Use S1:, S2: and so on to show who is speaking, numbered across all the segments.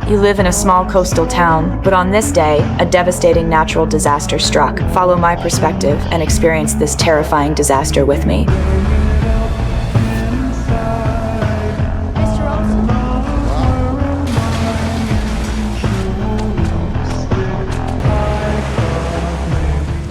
S1: You live in a small coastal town, but on this day, a devastating natural disaster struck. Follow my perspective and experience this terrifying disaster with me.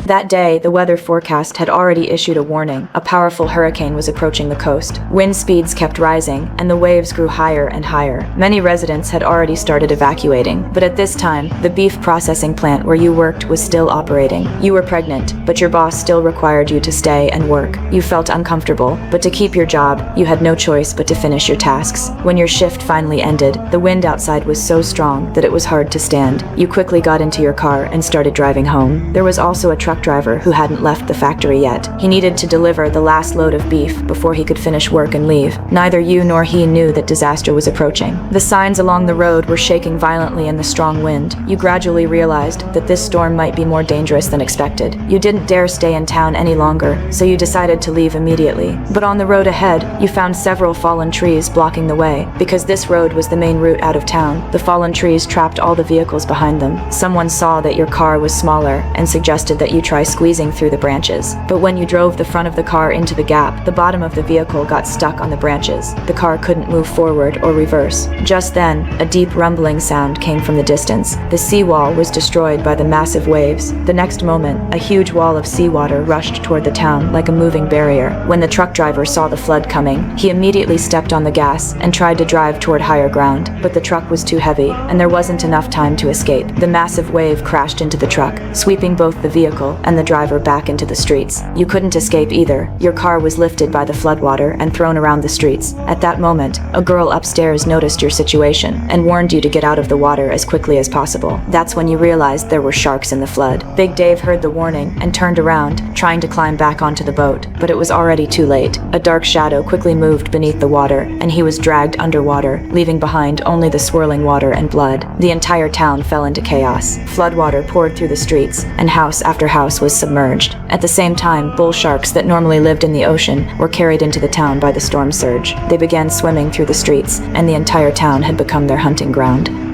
S1: That day, the weather forecast had already issued a warning. A powerful hurricane was approaching the coast. Wind speeds kept rising, and the waves grew higher and higher. Many residents had already started evacuating, but at this time, the beef processing plant where you worked was still operating. You were pregnant, but your boss still required you to stay and work. You felt uncomfortable, but to keep your job, you had no choice but to finish your tasks. When your shift finally ended, the wind outside was so strong that it was hard to stand. You quickly got into your car and started driving home. There was also a truck driver who hadn't left the factory yet. He needed to deliver the last load of beef before he could finish work and leave. Neither you nor he knew that disaster was approaching. The signs along the road were shaking violently in the strong wind. You gradually realized that this storm might be more dangerous than expected. You didn't dare stay in town any longer, so you decided to leave immediately. But on the road ahead, you found several fallen trees blocking the way. Because this road was the main route out of town, the fallen trees trapped all the vehicles behind them. Someone saw that your car was smaller and suggested that you try squeezing through the branches. But when you drove the front of the car into the gap, the bottom of the vehicle got stuck on the branches. The car couldn't move forward or reverse. Just then, a deep rumbling sound came from the distance. The seawall was destroyed by the massive waves. The next moment, a huge wall of seawater rushed toward the town like a moving barrier. When the truck driver saw the flood coming, he immediately stepped on the gas and tried to drive toward higher ground, but the truck was too heavy, and there wasn't enough time to escape. The massive wave crashed into the truck, sweeping both the vehicle and the driver back into the streets. You couldn't escape either. Your car was lifted by the floodwater and thrown around the streets. At that moment, a girl upstairs noticed your situation and warned you to get out of the water as quickly as possible. That's when you realized there were sharks in the flood. Big Dave heard the warning and turned around, trying to climb back onto the boat, but it was already too late. A dark shadow quickly moved beneath the water, and he was dragged underwater, leaving behind only the swirling water and blood. The entire town fell into chaos. Floodwater poured through the streets, and house after house was submerged. At the same time, bull sharks that normally lived in the ocean were carried into the town by the storm surge. They began swimming through the streets, and the entire town had become their hunting ground.